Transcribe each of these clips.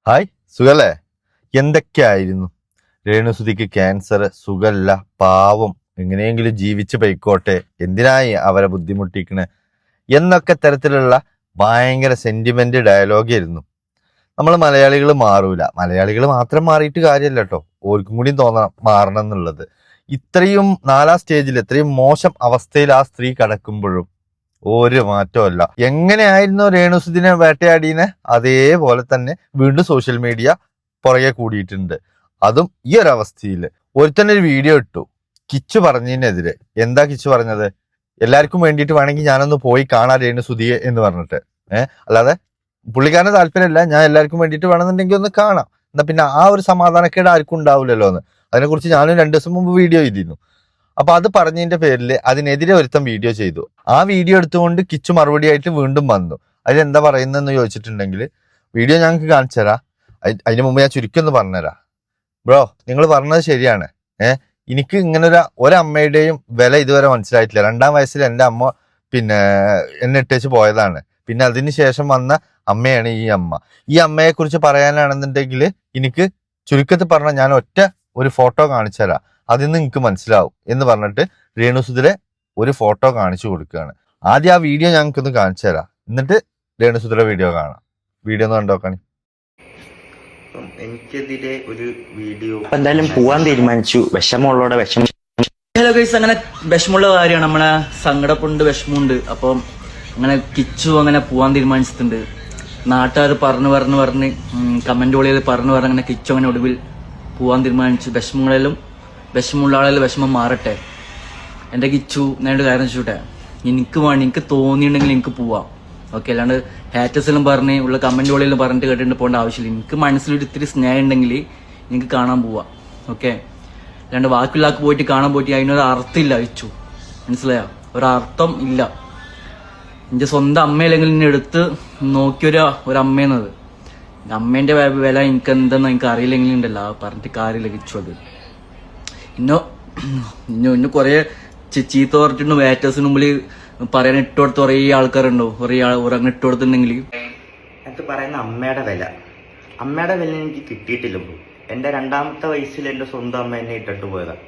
Hi, സുഖല്ലേ? എന്തൊക്കെയായിരുന്നു രേണുസുതിക്ക് cancer, സുഖല്ല, പാവം, എങ്ങനെയെങ്കിലും ജീവിച്ച് പൊയ്ക്കോട്ടെ, എന്തിനായി അവരെ ബുദ്ധിമുട്ടിക്കണേ എന്നൊക്കെ തരത്തിലുള്ള ഭയങ്കര സെന്റിമെന്റ് ഡയലോഗായിരുന്നു. നമ്മൾ മലയാളികൾ മാറൂല, മലയാളികൾ മാത്രം മാറിയിട്ട് കാര്യമല്ല കേട്ടോ, ഓർക്കും കൂടി തോന്നണം മാറണം എന്നുള്ളത്. ഇത്രയും 4ാം സ്റ്റേജിൽ ഇത്രയും മോശം അവസ്ഥയിൽ ആ സ്ത്രീ കിടക്കുമ്പോഴും ഒരു മാറ്റമല്ല. എങ്ങനെയായിരുന്നു രേണുസുദിനെ വേട്ടയാടീനെ അതേപോലെ തന്നെ വീണ്ടും സോഷ്യൽ മീഡിയ പുറകെ കൂടിയിട്ടുണ്ട്. അതും ഈ ഒരു അവസ്ഥയിൽ ഒരുത്തന്നെ ഒരു വീഡിയോ ഇട്ടു കിച്ചു പറഞ്ഞതിനെതിരെ. എന്താ കിച്ചു പറഞ്ഞത്? എല്ലാവർക്കും വേണ്ടിയിട്ട് വേണമെങ്കിൽ ഞാനൊന്ന് പോയി കാണാൻ രേണുസുതിയെ എന്ന് പറഞ്ഞിട്ട്. അല്ലാതെ പുള്ളിക്കാരന് താല്പര്യമില്ല, ഞാൻ എല്ലാവർക്കും വേണ്ടിയിട്ട് വേണമെന്നുണ്ടെങ്കിൽ ഒന്ന് കാണാം, എന്നാ പിന്നെ ആ ഒരു സമാധാനക്കേട് ആർക്കും ഉണ്ടാവില്ലല്ലോ എന്ന്. അതിനെക്കുറിച്ച് ഞാനും 2 ദിവസം മുമ്പ് വീഡിയോ ചെയ്തിരുന്നു. അപ്പൊ അത് പറഞ്ഞതിന്റെ പേരിൽ അതിനെതിരെ ഒരുത്തം വീഡിയോ ചെയ്തു. ആ വീഡിയോ എടുത്തുകൊണ്ട് കിച്ചു മറുപടി ആയിട്ട് വീണ്ടും വന്നു. അതിലെന്താ പറയുന്നതെന്ന് ചോദിച്ചിട്ടുണ്ടെങ്കിൽ വീഡിയോ ഞങ്ങൾക്ക് കാണിച്ചു തരാം. അതിന് മുമ്പ് ഞാൻ ചുരുക്കം ഒന്ന് പറഞ്ഞുതരാം. ബ്രോ, നിങ്ങൾ പറഞ്ഞത് ശരിയാണ്. എനിക്ക് ഇങ്ങനെ ഒരമ്മയുടെയും വില ഇതുവരെ മനസ്സിലായിട്ടില്ല. 2ാം വയസ്സിൽ എൻ്റെ അമ്മ എന്നെ ഇട്ടേച്ച് പോയതാണ്. പിന്നെ അതിന് ശേഷം വന്ന അമ്മയാണ് ഈ അമ്മ. ഈ അമ്മയെ കുറിച്ച് പറയാനാണെന്നുണ്ടെങ്കിൽ എനിക്ക് ചുരുക്കത്തിൽ പറഞ്ഞാൽ ഞാൻ ഒരു ഫോട്ടോ കാണിച്ചു തരാം, അതിൽ നിന്ന് നിങ്ങൾക്ക് മനസ്സിലാവും എന്ന് പറഞ്ഞിട്ട് രേണുസുധിരെ ഒരു ഫോട്ടോ കാണിച്ചു കൊടുക്കുകയാണ്. ആദ്യം ആ വീഡിയോ ഞങ്ങൾക്കൊന്ന് കാണിച്ചു തരാം, എന്നിട്ട് രേണുസുധിരെ വീഡിയോ കാണാം. വീഡിയോ ഒന്ന് കണ്ടോക്കാണി. എനിക്കെതിരെ ഒരു വീഡിയോ എന്തായാലും പോവാൻ തീരുമാനിച്ചു. വിഷമമുള്ളോടെ വിഷമം. ഹലോ ഗൈസ്, അങ്ങനെ വിഷമമുള്ള കാര്യമാണ്. നമ്മളെ സങ്കടപ്പുണ്ട്, വിഷമമുണ്ട്. അപ്പം അങ്ങനെ കിച്ചു അങ്ങനെ പോവാൻ തീരുമാനിച്ചിട്ടുണ്ട്. നാട്ടുകാർ പറഞ്ഞ് കമന്റ് വഴിയിൽ പറഞ്ഞു അങ്ങനെ കിച്ചു അങ്ങനെ ഒടുവിൽ പോവാൻ തീരുമാനിച്ചു. വിഷമമുള്ള ആളെല്ലാം വിഷമം മാറട്ടെ. എൻ്റെ കിച്ചു ഞാനൊരു കാര്യം ചോട്ടെ, എനിക്ക് തോന്നിയിട്ടുണ്ടെങ്കിൽ എനിക്ക് പോവാം, ഓക്കെ. അല്ലാണ്ട് ഹാറ്റേഴ്സിലും പറഞ്ഞ് ഉള്ള കമന്റ് വഴിയിലും പറഞ്ഞിട്ട് കേട്ടിട്ട് പോകേണ്ട ആവശ്യമില്ല. എനിക്ക് മനസ്സിലൊരു ഇത്തിരി സ്നേഹം ഉണ്ടെങ്കിൽ എനിക്ക് കാണാൻ പോവാം, ഓക്കെ. അല്ലാണ്ട് ബാക്കിയുള്ള ആൾക്ക് പോയിട്ട് കാണാൻ പോയിട്ട് അതിനൊരു അർത്ഥമില്ല. കിച്ചു മനസ്സിലായോ? ഒരർത്ഥം ഇല്ല. എൻ്റെ സ്വന്തം അമ്മയില്ലെങ്കിൽ എന്നെ എടുത്ത് നോക്കിയൊരു അമ്മയെന്നത്. അമ്മേന്റെ വില എനിക്ക് എന്താന്ന് എനിക്ക് അറിയില്ലെങ്കിലും ഉണ്ടല്ലോ, പറഞ്ഞിട്ട് കാര്യമില്ല കിച്ചു. അത് ഇന്നു കുറെ ചീത്ത പറഞ്ഞിട്ടുണ്ട്. വേറ്റേഴ്സിന് മുമ്പിൽ പറയാൻ ഇട്ടുകൊടുത്ത് കുറേ ആൾക്കാരുണ്ടോ, കുറേ അങ്ങനെ ഇട്ടുകൊടുത്തിട്ടുണ്ടെങ്കിൽ അത് പറയുന്ന അമ്മയുടെ വില എനിക്ക് കിട്ടിയിട്ടില്ല ബ്രോ. എൻ്റെ 2ാമത്തെ വയസ്സിൽ എൻ്റെ സ്വന്തം അമ്മ എന്നെ ഇട്ടിട്ട് പോയതാണ്.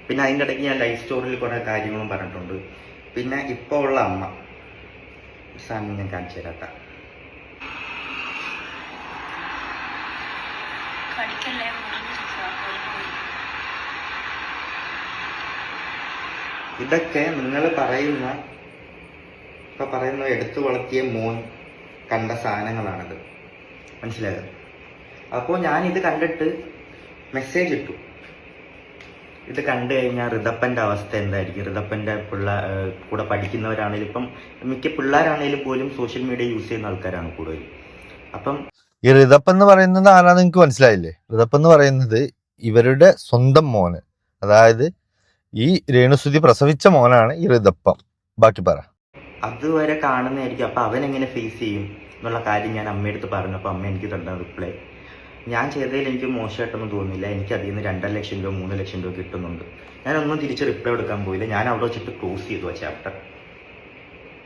പിന്നെ അതിൻ്റെ ഇടയ്ക്ക് ഞാൻ ലൈഫ് സ്റ്റോറിയിൽ കുറേ കാര്യങ്ങളും പറഞ്ഞിട്ടുണ്ട്. പിന്നെ ഇപ്പോൾ ഉള്ള അമ്മ സാധനം ഞാൻ കാണിച്ചു തരാത്ത. ഇതൊക്കെ നിങ്ങൾ പറയുന്ന എടുത്തു വളർത്തിയ മോൻ കണ്ട സാധനങ്ങളാണിത്, മനസ്സിലായത്? അപ്പോൾ ഞാൻ ഇത് കണ്ടിട്ട് മെസ്സേജ് ഇട്ടു. ഇത് കണ്ടു കഴിഞ്ഞാൽ ഋതപ്പൻ്റെ അവസ്ഥ എന്തായിരിക്കും? ഋതപ്പൻ്റെ കൂടെ പഠിക്കുന്നവരാണെങ്കിലും ഇപ്പം മിക്ക പിള്ളേരാണെങ്കിലും പോലും സോഷ്യൽ മീഡിയ യൂസ് ചെയ്യുന്ന ആൾക്കാരാണ് കൂടുതൽ. അപ്പം ഈ ഋതപ്പൻ എന്ന് പറയുന്നത് ആരാന്ന് നിങ്ങൾക്ക് മനസ്സിലായില്ലേ? ഋതപ്പൻ എന്ന് പറയുന്നത് ഇവരുടെ സ്വന്തം മോന്, അതായത് ഈ രേണുസുതി പ്രസവിച്ച മോനാണ് ഈ ഋതപ്പം. ബാക്കി പറ. അതുവരെ കാണുന്നതായിരിക്കും. അപ്പം അവൻ എങ്ങനെ ഫേസ് ചെയ്യും എന്നുള്ള കാര്യം ഞാൻ അമ്മയടുത്ത് പറഞ്ഞപ്പോൾ അമ്മ എനിക്ക് തന്ന റിപ്ലൈ, ഞാൻ ചെയ്തതിൽ എനിക്ക് മോശമായിട്ടൊന്നും തോന്നുന്നില്ല, എനിക്ക് അതിൽ നിന്ന് 2 ലക്ഷം രൂപ 3 ലക്ഷം രൂപ കിട്ടുന്നുണ്ട്. ഞാനൊന്നും തിരിച്ച് റിപ്ലൈ എടുക്കാൻ പോയില്ല. ഞാൻ അവിടെ വെച്ചിട്ട് ക്ലോസ് ചെയ്തു ആ ചാപ്റ്റർ,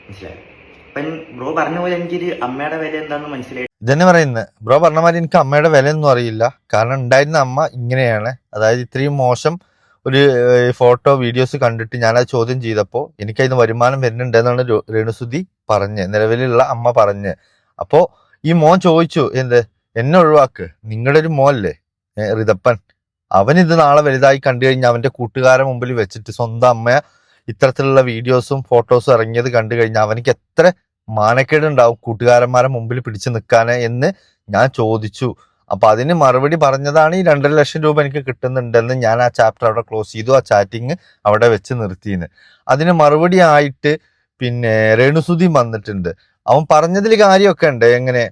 മനസ്സിലായി? അപ്പം ബ്രോ പറഞ്ഞ പോലെ എനിക്കൊരു അമ്മയുടെ വില എന്താണെന്ന് മനസ്സിലായി. ഇതന്നെ പറയുന്നത്. ബ്രോ പറഞ്ഞ മാതിരി എനിക്ക് അമ്മയുടെ വിലയൊന്നും അറിയില്ല. കാരണം ഉണ്ടായിരുന്ന അമ്മ ഇങ്ങനെയാണ്. അതായത് ഇത്രയും മോശം ഒരു ഫോട്ടോ വീഡിയോസ് കണ്ടിട്ട് ഞാനത് ചോദ്യം ചെയ്തപ്പോൾ എനിക്കതിന് വരുമാനം വരുന്നുണ്ടെന്നാണ് രേണുസുതി പറഞ്ഞ്, നിലവിലുള്ള അമ്മ പറഞ്ഞ്. അപ്പോൾ ഈ മോൻ ചോദിച്ചു, എന്നെ ഒഴിവാക്ക്, നിങ്ങളുടെ ഒരു മോനല്ലേ ഋതപ്പൻ, അവനിത് നാളെ വലുതായി കണ്ടു കഴിഞ്ഞാൽ അവന്റെ കൂട്ടുകാരെ മുമ്പിൽ വെച്ചിട്ട് സ്വന്തം അമ്മ ഇത്തരത്തിലുള്ള വീഡിയോസും ഫോട്ടോസും ഇറങ്ങിയത് കണ്ടു കഴിഞ്ഞാൽ അവനിക്ക് എത്ര മാനക്കേട് ഉണ്ടാവും കൂട്ടുകാരന്മാരെ മുമ്പിൽ പിടിച്ചു നിൽക്കാന് എന്ന് ഞാൻ ചോദിച്ചു. അപ്പൊ അതിന് മറുപടി പറഞ്ഞതാണ് ഈ 2.5 ലക്ഷം രൂപ എനിക്ക് കിട്ടുന്നുണ്ടെന്ന്. ഞാൻ ആ ചാപ്റ്റർ അവിടെ ക്ലോസ് ചെയ്തു, ആ ചാറ്റിങ് അവിടെ വെച്ച് നിർത്തിയെന്ന്. അതിന് മറുപടി ആയിട്ട് രേണുസുതി വന്നിട്ടുണ്ട്. അവൻ പറഞ്ഞതിൽ കാര്യമൊക്കെ ഉണ്ട്. എങ്ങനെ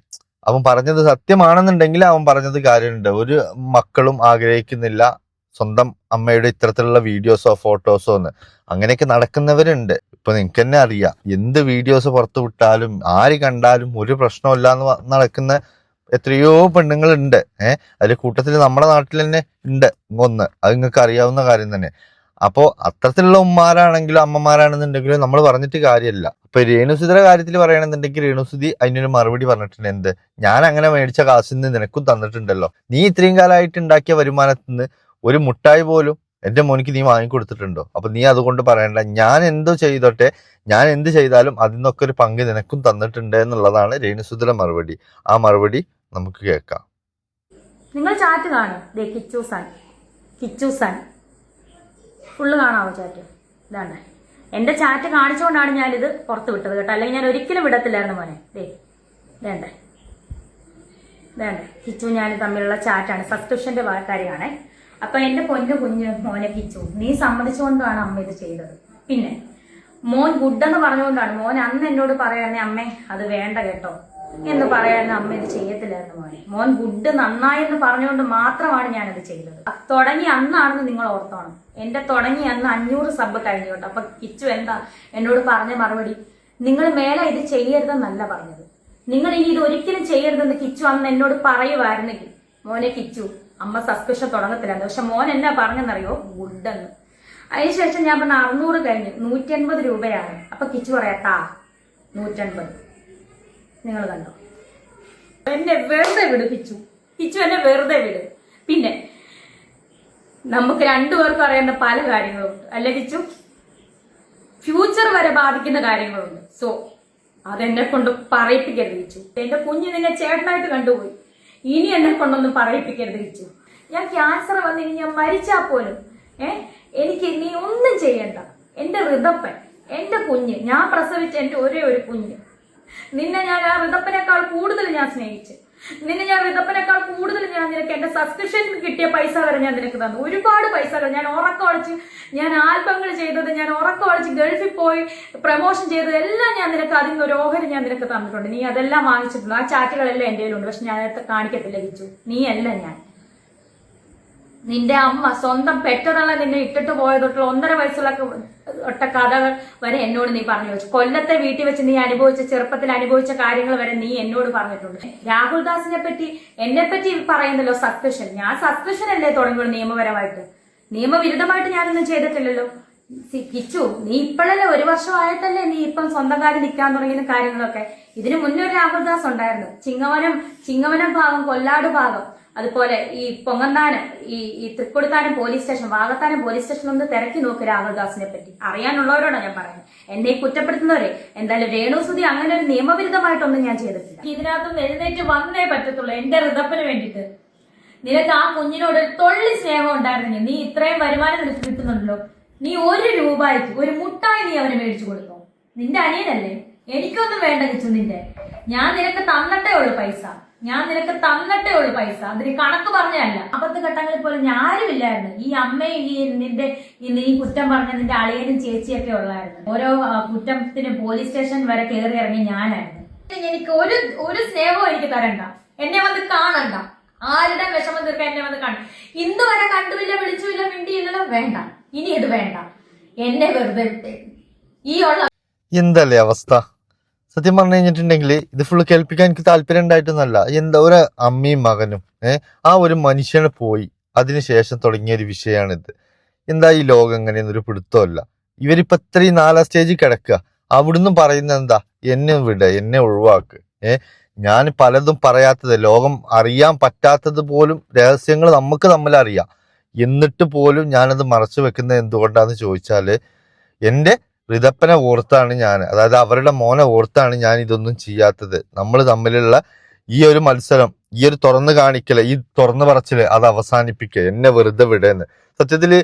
അവൻ പറഞ്ഞത് സത്യമാണെന്നുണ്ടെങ്കിൽ അവൻ പറഞ്ഞത് കാര്യമുണ്ട്. ഒരു മക്കളും ആഗ്രഹിക്കുന്നില്ല സ്വന്തം അമ്മയുടെ ഇത്തരത്തിലുള്ള വീഡിയോസോ ഫോട്ടോസോ എന്ന്. അങ്ങനെയൊക്കെ നടക്കുന്നവരുണ്ട്. ഇപ്പൊ നിങ്ങൾക്ക് തന്നെ അറിയാം, എന്ത് വീഡിയോസ് പുറത്തു വിട്ടാലും ആര് കണ്ടാലും ഒരു പ്രശ്നമില്ല എന്ന് നടക്കുന്ന എത്രയോ പെണ്ണുങ്ങളുണ്ട്. അതിന്റെ കൂട്ടത്തിൽ നമ്മുടെ നാട്ടിൽ തന്നെ ഉണ്ട് ഒന്ന്. അത് നിങ്ങൾക്ക് അറിയാവുന്ന കാര്യം തന്നെ. അപ്പോൾ അത്തരത്തിലുള്ള ഉമ്മാരാണെങ്കിലും അമ്മമാരാണെന്നുണ്ടെങ്കിലും നമ്മൾ പറഞ്ഞിട്ട് കാര്യമല്ല. ഇപ്പൊ രേണുസുതിയുടെ കാര്യത്തിൽ പറയണമെന്നുണ്ടെങ്കിൽ രേണുസുതി അതിനൊരു മറുപടി പറഞ്ഞിട്ടുണ്ട്. എന്ത്, ഞാൻ അങ്ങനെ മേടിച്ച കാശിൽ നിന്ന് നിനക്കും തന്നിട്ടുണ്ടല്ലോ, നീ ഇത്രയും കാലമായിട്ട് ഉണ്ടാക്കിയ വരുമാനത്തിൽ നിന്ന് ഒരു മുട്ടായി പോലും എന്റെ മോനിക്ക് നീ വാങ്ങിക്കൊടുത്തിട്ടുണ്ടോ? അപ്പൊ നീ അതുകൊണ്ട് പറയണ്ട, ഞാൻ എന്തോ ചെയ്തോട്ടെ, ഞാൻ എന്ത് ചെയ്താലും അതിൽ നിന്നൊക്കെ ഒരു പങ്ക് നിനക്കും തന്നിട്ടുണ്ട് എന്നുള്ളതാണ് രേണുസുതിയുടെ മറുപടി. ആ മറുപടി നമുക്ക് കേൾക്കാം. നിങ്ങൾ ചാറ്റ് കാണും. ദേ കിച്ചു സാൻ ഫുള്ള് കാണാവോ ചാറ്റ്? ഇതാണ് എൻ്റെ ചാറ്റ് കാണിച്ചുകൊണ്ടാണ് ഞാനിത് പുറത്ത് വിട്ടത് കേട്ടോ, അല്ലെങ്കിൽ ഞാൻ ഒരിക്കലും വിടത്തില്ലായിരുന്നു മോനെ. വേണ്ടേ കിച്ചു ഞാൻ തമ്മിലുള്ള ചാറ്റാണ്, സബ്സ്ക്രിപ്ഷന്റെ കാര്യമാണേ. അപ്പൊ എന്റെ പൊന്നു കുഞ്ഞ് മോനെ കിച്ചു, നീ സമ്മതിച്ചുകൊണ്ടാണ് അമ്മ ഇത് ചെയ്തത്. പിന്നെ മോൻ ഗുഡെന്ന് പറഞ്ഞുകൊണ്ടാണ് മോൻ അന്ന് എന്നോട് പറയായിരുന്നേ അമ്മേ അത് വേണ്ട കേട്ടോ എന്ന് പറയായിരുന്നു, അമ്മ ഇത് ചെയ്യത്തില്ലായിരുന്നു മോനെ. മോൻ ഗുഡ് നന്നായെന്ന് പറഞ്ഞുകൊണ്ട് മാത്രമാണ് ഞാനത് ചെയ്തത്. തുടങ്ങി അന്നാണെന്ന് നിങ്ങൾ ഓർത്തോണം. എന്റെ തുടങ്ങി അന്ന് 500 സബ് കഴിഞ്ഞു കേട്ടോ. അപ്പൊ കിച്ചു എന്താ എന്നോട് പറഞ്ഞ മറുപടി, നിങ്ങൾ മേലെ ഇത് ചെയ്യരുതെന്നല്ല പറഞ്ഞത്, നിങ്ങൾ ഇനി ഇത് ഒരിക്കലും ചെയ്യരുതെന്ന് കിച്ചു അന്ന് എന്നോട് പറയുമായിരുന്നെങ്കിൽ മോനെ കിച്ചു അമ്മ സബ്സ്ക്രിപ്ഷൻ തുടങ്ങത്തില്ലായിരുന്നു. പക്ഷെ മോൻ എന്നാ പറഞ്ഞെന്നറിയോ, ഗുഡെന്ന്. അതിനുശേഷം ഞാൻ പറഞ്ഞ 600 കഴിഞ്ഞു, 180 രൂപയാണ്. അപ്പൊ കിച്ചു പറയാ 150. നിങ്ങൾ കണ്ടോ, എന്നെ വെറുതെ വിട് കിച്ചു എന്നെ വെറുതെ വിട്. പിന്നെ നമുക്ക് രണ്ടുപേർക്കും അറിയുന്ന പല കാര്യങ്ങളുണ്ട് അല്ലെ കിച്ചു, ഫ്യൂച്ചർ വരെ ബാധിക്കുന്ന കാര്യങ്ങളുണ്ട്. സോ അതെന്നെ കൊണ്ട് പറയിപ്പിക്കരുത് കിച്ചു. എന്റെ കുഞ്ഞ് നിന്നെ ചേട്ടനായിട്ട് കണ്ടുപോയി, ഇനി എന്നെ കൊണ്ടൊന്നും പറയിപ്പിക്കരുത് കിച്ചു. ഞാൻ ക്യാൻസർ വന്നിനി ഞാൻ മരിച്ചാൽ പോലും എനിക്ക് നീ ഒന്നും ചെയ്യണ്ട. എന്റെ ഋതപ്പൻ, എന്റെ കുഞ്ഞ്, ഞാൻ പ്രസവിച്ച എന്റെ ഒരേ ഒരു കുഞ്ഞ്, നിന്നെ ഞാൻ ആ ഋതപ്പനേക്കാൾ കൂടുതൽ ഞാൻ സ്നേഹിച്ച്, നിന്നെ ഞാൻ ഋതപ്പനേക്കാൾ കൂടുതൽ ഞാൻ നിനക്ക് എന്റെ സബ്സ്ക്രിപ്ഷൻ കിട്ടിയ പൈസ വരെ ഞാൻ നിനക്ക് തന്നു. ഒരുപാട് പൈസകൾ ഞാൻ ഉറക്കമളിച്ച്, ഞാൻ ആൽബങ്ങൾ ചെയ്തത്, ഞാൻ ഉറക്കമളിച്ച് ഗൾഫിൽ പോയി പ്രൊമോഷൻ ചെയ്തത് എല്ലാം ഞാൻ നിനക്ക് അതിൽ നിന്ന് ഒരു ഓഹരി ഞാൻ നിനക്ക് തന്നിട്ടുണ്ട്. നീ അതെല്ലാം വാങ്ങിച്ചിട്ടുണ്ട്. ആ ചാറ്റുകളെല്ലാം എന്റെ കയ്യിലുണ്ട്. പക്ഷെ ഞാൻ കാണിക്കത്തില്ല കിച്ചു. നീ അല്ല ഞാൻ, നിന്റെ അമ്മ സ്വന്തം പെറ്റതള്ള നിന്നെ ഇട്ടിട്ട് പോയതൊട്ടുള്ള 1.5 വയസ്സുള്ള ഒട്ട കഥകൾ വരെ എന്നോട് നീ പറഞ്ഞു വെച്ചു. കൊല്ലത്തെ വീട്ടിൽ വെച്ച് നീ ചെറുപ്പത്തിൽ അനുഭവിച്ച കാര്യങ്ങൾ വരെ നീ എന്നോട് പറഞ്ഞിട്ടുണ്ട്. രാഹുൽ ദാസിനെ പറ്റി എന്നെ പറ്റി പറയുന്നല്ലോ സബ്സ്ക്രിപ്ഷൻ. ഞാൻ സബ്സ്ക്രിപ്ഷൻ അല്ലേ തുടങ്ങിയുള്ളൂ നിയമപരമായിട്ട്, നിയമവിരുദ്ധമായിട്ട് ഞാനൊന്നും ചെയ്തിട്ടില്ലല്ലോ. കിച്ചു നീ ഇപ്പോഴല്ലേ 1 വർഷമായിട്ടല്ലേ നീ ഇപ്പം സ്വന്തം കാര്യം നിൽക്കാൻ തുടങ്ങിയ കാര്യങ്ങളൊക്കെ. ഇതിനു മുന്നേ ഒരു രാഹുൽ ദാസ് ഉണ്ടായിരുന്നു. ചിങ്ങവനം ഭാഗം, കൊല്ലാട് ഭാഗം, അതുപോലെ ഈ പൊങ്ങന്താനം, ഈ Thrikkodithanam police station, Vakathanam police station ഒന്ന് തിരക്കി നോക്ക് രാഹുൽദാസിനെ പറ്റി. അറിയാനുള്ളവരോടാണ് ഞാൻ പറയുന്നത്, എന്നെ കുറ്റപ്പെടുത്തുന്നവരെ. എന്തായാലും രേണുസുതി അങ്ങനെ ഒരു നിയമവിരുദ്ധമായിട്ടൊന്നും ഞാൻ ചെയ്തിട്ടില്ല. ഇതിനകത്തൊന്ന് എഴുന്നേറ്റ് വന്നേ പറ്റത്തുള്ളൂ എന്റെ ഋതപ്പന് വേണ്ടിയിട്ട്. നിനക്ക് ആ കുഞ്ഞിനോട് ഒരു തൊള്ളി സ്നേഹം ഉണ്ടായിരുന്നെങ്കിൽ, നീ ഇത്രയും വരുമാനം നിനക്ക് കിട്ടുന്നുണ്ടല്ലോ, നീ 1 രൂപയ്ക്ക് ഒരു മുട്ടായി നീ അവന് മേടിച്ചു കൊടുത്തോ? നിന്റെ അനിയനല്ലേ, എനിക്കൊന്നും വേണ്ട കിച്ചു നിന്റെ. ഞാൻ നിനക്ക് തന്നിട്ടേ ഉള്ളു പൈസ, അതിന് കണക്ക് പറഞ്ഞല്ല. 50 ഘട്ടങ്ങളിൽ പോലും ഞാരുമില്ലായിരുന്നു. ഈ അമ്മയും നീ കുറ്റം പറഞ്ഞ നിന്റെ അളിയനും ചേച്ചിയൊക്കെ ഉള്ളായിരുന്നു. ഓരോ കുറ്റത്തിന് പോലീസ് സ്റ്റേഷൻ വരെ കയറി ഇറങ്ങി ഞാനായിരുന്നു. എനിക്ക് ഒരു സ്നേഹവും എനിക്ക് തരണ്ട, എന്നെ വന്ന് കാണണ്ട, ആരുടെ വിഷമം തീർക്കാൻ എന്നെ വന്ന് കാണും. ഇന്ന് വരെ കണ്ടുമില്ല, വിളിച്ചുമില്ല, മിണ്ടിയില്ലല്ലോ, വേണ്ട, ഇനി ഇത് വേണ്ട, എന്നെ വെറുതെ ഈ ഉള്ള എന്തല്ലേ അവസ്ഥ. സത്യം പറഞ്ഞു കഴിഞ്ഞിട്ടുണ്ടെങ്കിൽ ഇത് ഫുള്ള് കേൾപ്പിക്കാൻ എനിക്ക് താല്പര്യം ഉണ്ടായിട്ടൊന്നല്ല. എന്താ ഒരു അമ്മയും മകനും ആ ഒരു മനുഷ്യനെ പോയി അതിനുശേഷം തുടങ്ങിയ ഒരു വിഷയമാണിത്. എന്താ ഈ ലോകം എങ്ങനെയെന്നൊരു പിടുത്തമല്ല. ഇവരിപ്പോ ഇത്രയും 4ാം സ്റ്റേജിൽ കിടക്കുക. അവിടുന്ന് പറയുന്നത് എന്താ, എന്നെ വിട, എന്നെ ഒഴിവാക്ക്. ഞാൻ പലതും പറയാത്തത്, ലോകം അറിയാൻ പറ്റാത്തത് പോലും രഹസ്യങ്ങൾ നമുക്ക് തമ്മിൽ അറിയാം. എന്നിട്ട് പോലും ഞാനത് മറച്ചു വെക്കുന്നത് എന്തുകൊണ്ടാന്ന് ചോദിച്ചാല്, എൻ്റെ ഋതപ്പനെ ഓർത്താണ് ഞാൻ, അതായത് അവരുടെ മോനെ ഓർത്താണ് ഞാൻ ഇതൊന്നും ചെയ്യാത്തത്. നമ്മൾ തമ്മിലുള്ള ഈ ഒരു മത്സരം, ഈ ഒരു തുറന്നു കാണിക്കല്, ഈ തുറന്നു പറച്ചില് അത് അവസാനിപ്പിക്കുക, എന്നെ വെറുതെ വിടേന്ന്. സത്യത്തില്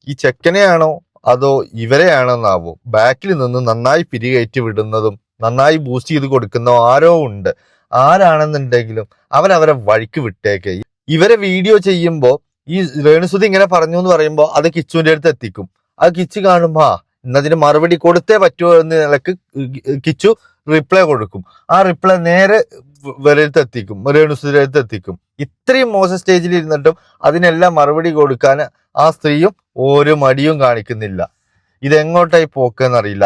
ഈ ചെക്കനെയാണോ അതോ ഇവരെയാണോ എന്നാവോ ബാക്കിൽ നിന്ന് നന്നായി പിരികയറ്റി വിടുന്നതും നന്നായി ബൂസ്റ്റ് ചെയ്ത് കൊടുക്കുന്ന ആരോ ഉണ്ട്. ആരാണെന്നുണ്ടെങ്കിലും അവരവരെ വഴിക്ക് വിട്ടേക്കെ. ഇവരെ വീഡിയോ ചെയ്യുമ്പോ ഈ രേണുസുതി ഇങ്ങനെ പറഞ്ഞു എന്ന് പറയുമ്പോ അത് കിച്ചുവിന്റെ അടുത്ത് എത്തിക്കും. അത് കിച്ചു കാണുമ്പോ ഇന്നതിന് മറുപടി കൊടുത്തേ പറ്റുമോ എന്ന നിലക്ക് കിച്ചു റിപ്ലൈ കൊടുക്കും. ആ റിപ്ലൈ നേരെ എത്തിക്കും, രേണുസുതിയുടെ അടുത്ത് എത്തിക്കും. ഇത്രയും മോശം സ്റ്റേജിൽ ഇരുന്നിട്ടും അതിനെല്ലാം മറുപടി കൊടുക്കാൻ ആ സ്ത്രീയും ഒരു മടിയും കാണിക്കുന്നില്ല. ഇതെങ്ങോട്ടായി പോക്കെന്നറിയില്ല.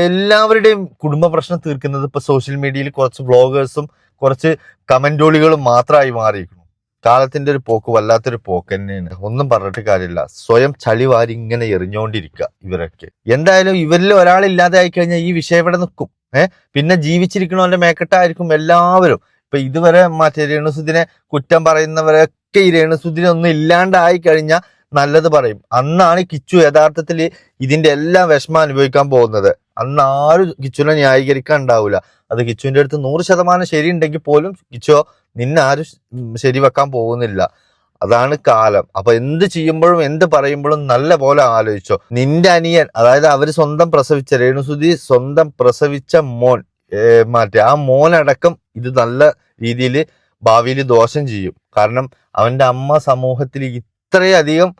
എല്ലാവരുടെയും കുടുംബ പ്രശ്നം തീർക്കുന്നത് ഇപ്പൊ സോഷ്യൽ മീഡിയയിൽ കുറച്ച് വ്ളോഗേഴ്സും കുറച്ച് കമന്റോളികളും മാത്രമായി മാറിയിരിക്കുന്നു. കാലത്തിന്റെ ഒരു പോക്ക് വല്ലാത്തൊരു പോക്ക് തന്നെയാണ്. ഒന്നും പറഞ്ഞിട്ട് കാര്യമില്ല. സ്വയം ചളിവാരി ഇങ്ങനെ എറിഞ്ഞോണ്ടിരിക്കുക ഇവരൊക്കെ. എന്തായാലും ഇവരിൽ ഒരാളില്ലാതെ ആയി കഴിഞ്ഞാൽ ഈ വിഷയം ഇവിടെ നിൽക്കും. പിന്നെ ജീവിച്ചിരിക്കണവന്റെ മേക്കെട്ടായിരിക്കും എല്ലാവരും. ഇപ്പൊ ഇതുവരെ മറ്റേ രേണുസുദിനെ കുറ്റം പറയുന്നവരൊക്കെ ഈ രേണുസുദിനെ ഒന്നും ഇല്ലാണ്ടായി കഴിഞ്ഞാൽ നല്ലത് പറയും. അന്നാണ് കിച്ചു യഥാർത്ഥത്തിൽ ഇതിന്റെ എല്ലാം വിഷമം അനുഭവിക്കാൻ പോകുന്നത്. അന്ന് ആരും കിച്ചുവിനെ ന്യായീകരിക്കാൻ ഉണ്ടാവില്ല. അത് കിച്ചുവിന്റെ അടുത്ത് 100% ശരി ഉണ്ടെങ്കിൽ പോലും കിച്ചു നിന്നെ ആരും ശരിവെക്കാൻ പോകുന്നില്ല. അതാണ് കാലം. അപ്പൊ എന്ത് ചെയ്യുമ്പോഴും എന്ത് പറയുമ്പോഴും നല്ല പോലെ ആലോചിച്ചോ. നിന്റെ അനിയൻ, അതായത് അവര് സ്വന്തം പ്രസവിച്ച രേണുസുതി സ്വന്തം പ്രസവിച്ച മോൻ, മറ്റേ ആ മോനടക്കം ഇത് നല്ല രീതിയിൽ ഭാവിയിൽ ദോഷം ചെയ്യും. കാരണം അവന്റെ അമ്മ സമൂഹത്തിൽ ഇത്രയധികം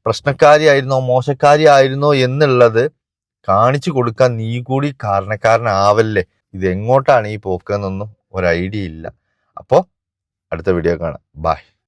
പ്രശ്നക്കാരിയായിരുന്നോ മോശക്കാരിയായിരുന്നോ എന്നുള്ളത് കാണിച്ചു കൊടുക്കാൻ നീ കൂടി കാരണക്കാരനാവല്ലേ. ഇത് എങ്ങോട്ടാണ് ഈ പോക്കെന്നൊന്നും ഒരു ഐഡിയ ഇല്ല. അപ്പോൾ അടുത്ത വീഡിയോ കാണാം. ബൈ.